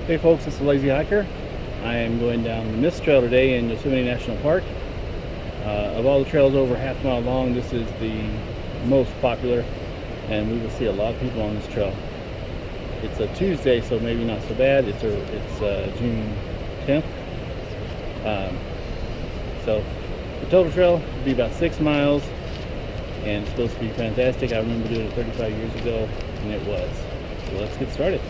Hey folks, it's the Lazy Hiker. I am going down the Mist Trail today in Yosemite National Park. Of all the trails over half a mile long, this is the most popular, and we will see a lot of people on this trail. It's a Tuesday, so maybe not so bad. It's June 10th. So the total trail will be about 6 miles, and it's supposed to be fantastic. I remember doing it 35 years ago, and it was. So let's get started.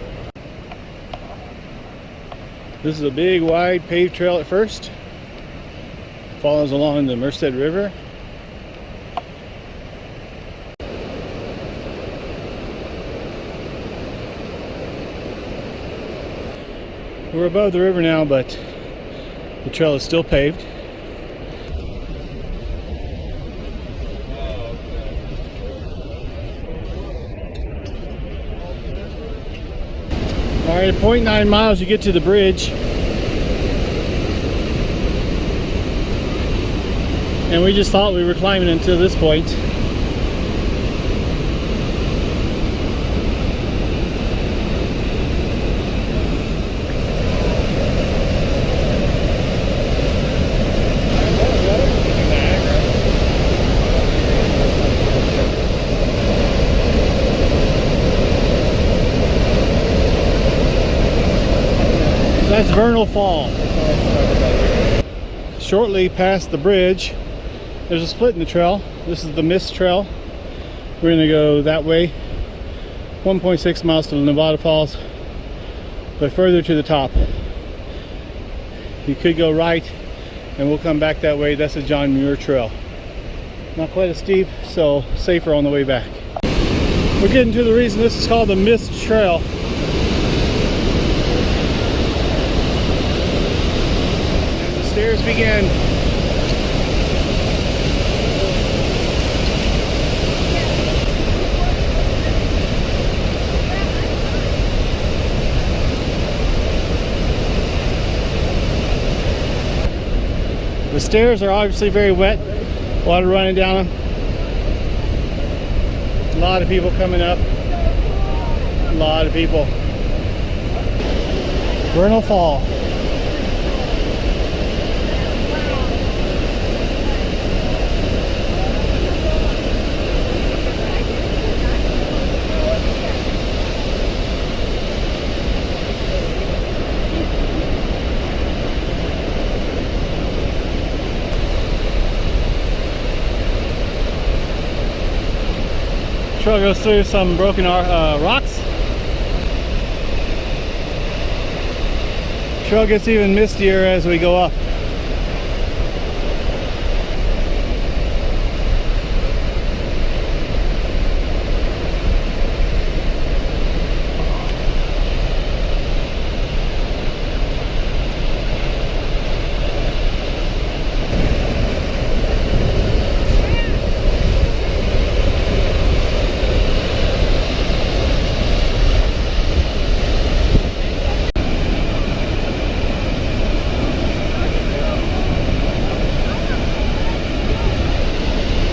This is a big, wide, paved trail at first. It follows along the Merced River. We're above the river now, but the trail is still paved. All right, at 0.9 miles you get to the bridge, and we just thought we were climbing until this point. That's Vernal Falls. Shortly past the bridge, there's a split in the trail. This is the Mist Trail. We're going to go that way, 1.6 miles to the Nevada Falls, but further to the top. You could go right, and we'll come back that way. That's the John Muir Trail. Not quite as steep, so safer on the way back. We're getting to the reason this is called the Mist Trail. Stairs begin. The stairs are obviously very wet, water running down them. A lot of people coming up. A lot of people. Vernal Falls. Trail goes through some broken rocks. Trail gets even mistier as we go up.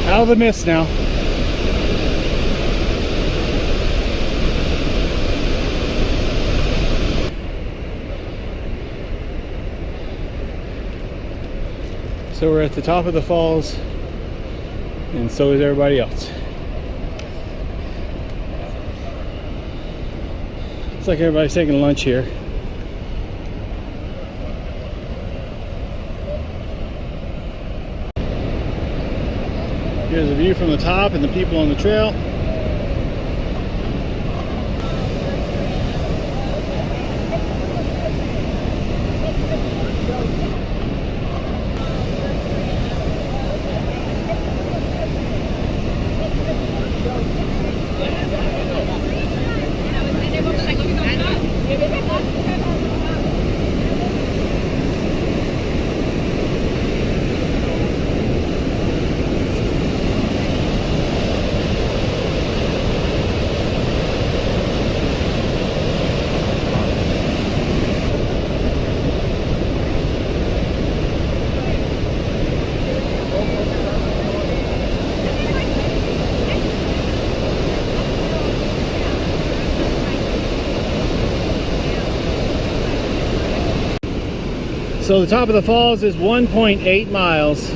Out of the mist now. So we're at the top of the falls, and so is everybody else. Looks like everybody's taking lunch here. Here's a view from the top and the people on the trail. So the top of the falls is 1.8 miles.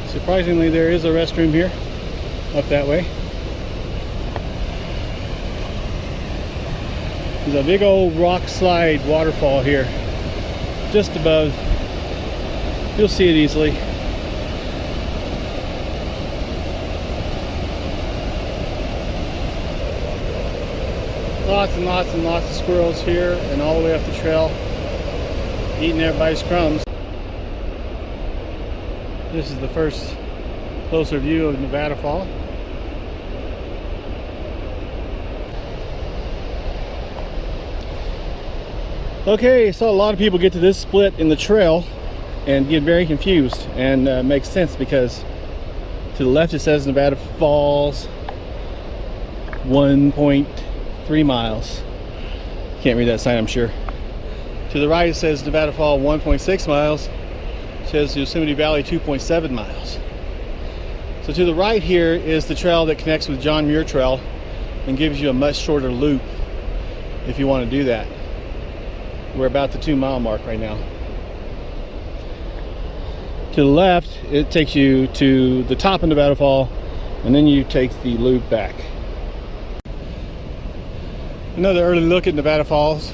Surprisingly, there is a restroom here, up that way. There's a big old rock slide waterfall here, just above. You'll see it easily. Lots and lots and lots of squirrels here and all the way up the trail, eating everybody's crumbs. This is the first closer view of Nevada Fall. Okay, so a lot of people get to this split in the trail and get very confused, and makes sense because to the left it says Nevada Falls 1.3 miles. Can't read that sign, I'm sure. To the right it says Nevada Fall 1.6 miles. It says Yosemite Valley 2.7 miles. So to the right here is the trail that connects with John Muir Trail and gives you a much shorter loop if you want to do that. We're about the 2-mile mark right now. To the left, it takes you to the top of Nevada Fall, and then you take the loop back. Another early look at Nevada Falls.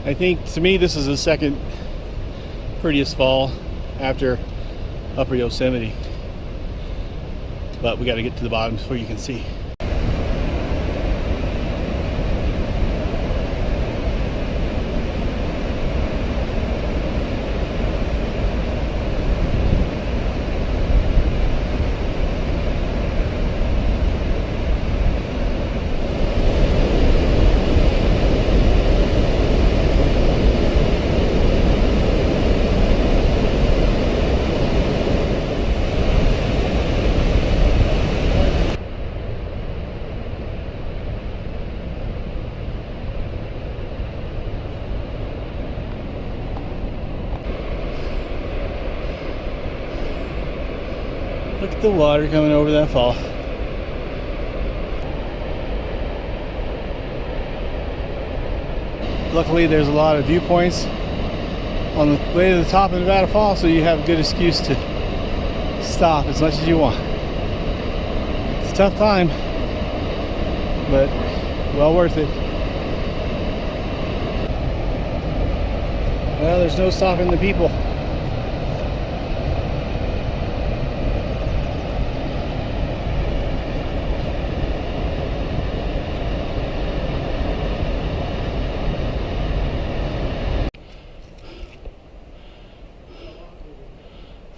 I think, to me, this is the second prettiest fall after Upper Yosemite. But we got to get to the bottom before you can see. Look at the water coming over that fall. Luckily there's a lot of viewpoints on the way to the top of Nevada Falls, so you have a good excuse to stop as much as you want. It's a tough climb, but well worth it. Well, there's no stopping the people.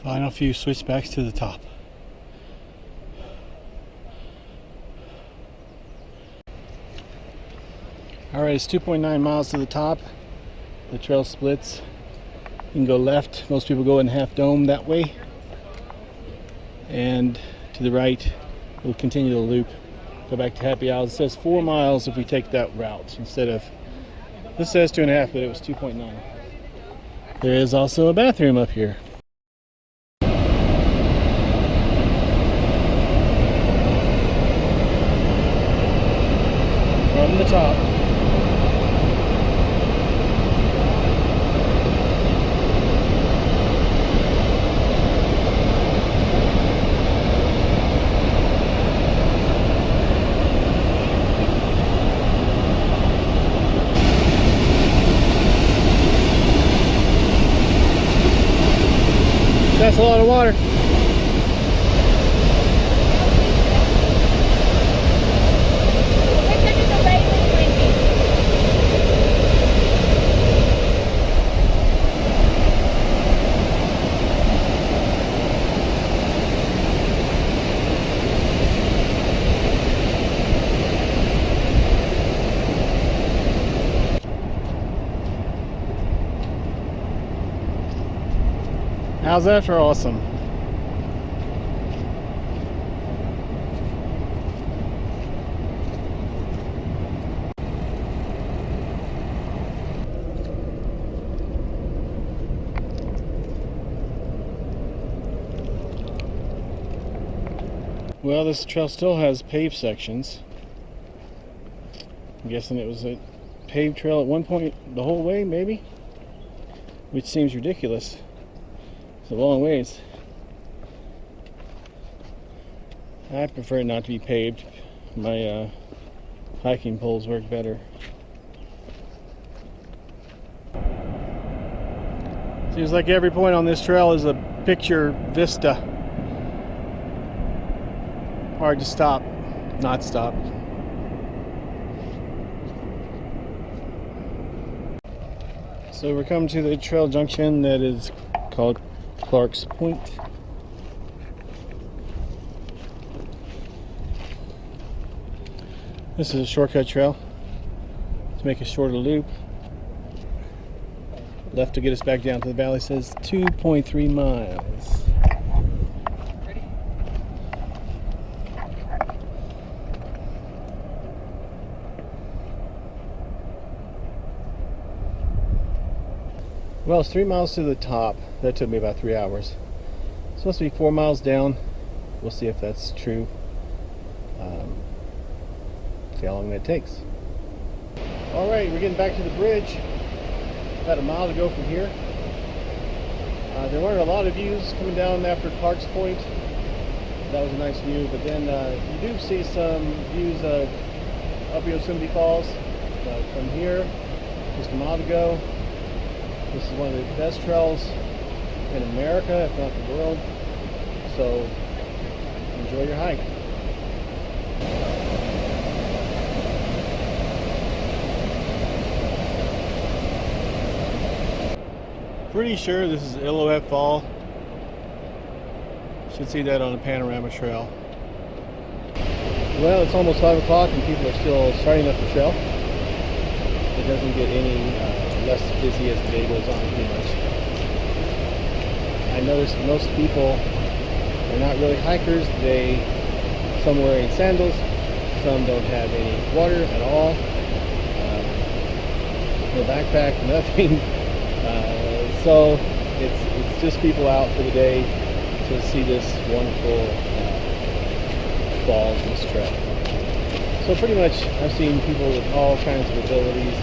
Final few switchbacks to the top. Alright, it's 2.9 miles to the top. The trail splits. You can go left. Most people go in Half Dome that way. And to the right, we'll continue the loop. Go back to Happy Isles. It says 4 miles if we take that route instead of, this says 2.5, but it was 2.9. There is also a bathroom up here. From the top. That's a lot of water. How's that for awesome? Well, this trail still has paved sections. I'm guessing it was paved trail at one point the whole way, maybe, which seems ridiculous. It's a long ways. I prefer it not to be paved. My hiking poles work better. Seems like every point on this trail is a picture vista. Hard to stop, not stop. So we're coming to the trail junction that is called Clark's Point. This is a shortcut trail to make a shorter loop. Left to get us back down to the valley says 2.3 miles. Well, it's 3 miles to the top. That took me about 3 hours. It's supposed to be 4 miles down. We'll see if that's true. See how long that takes. Alright, we're getting back to the bridge. About a mile to go from here. There weren't a lot of views coming down after Clark's Point. That was a nice view, but then you do see some views of Yosemite Falls. From here, just a mile to go. This is one of the best trails in America, if not the world. So enjoy your hike. Pretty sure this is Yosemite Fall. Should see that on a panorama trail. Well, it's almost 5 o'clock and people are still starting up the trail. It doesn't get any less busy as the day goes on, pretty much. I noticed most people are not really hikers. Some are wearing sandals, some don't have any water at all, no backpack, nothing. So it's just people out for the day to see this wonderful falls, this trail. So pretty much I've seen people with all kinds of abilities,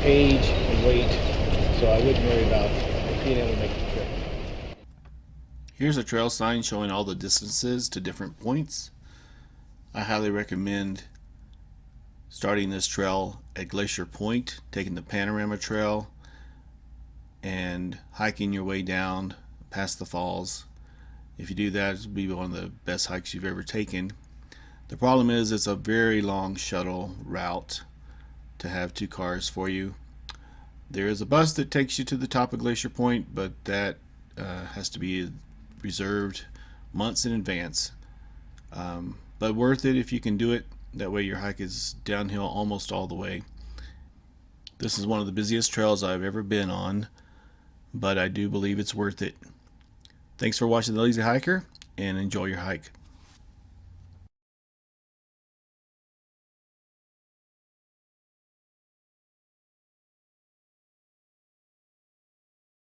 age and weight, so I wouldn't worry about being able to make the trip. Here's a trail sign showing all the distances to different points. I highly recommend starting this trail at Glacier Point, taking the panorama trail and hiking your way down past the falls. If you do that, it'll be one of the best hikes you've ever taken. The problem is it's a very long shuttle route to have 2 cars for you. There is a bus that takes you to the top of Glacier Point, but that has to be reserved months in advance. But worth it if you can do it. That way your hike is downhill almost all the way. This is one of the busiest trails I've ever been on, but I do believe it's worth it. Thanks for watching The Lazy Hiker, and enjoy your hike.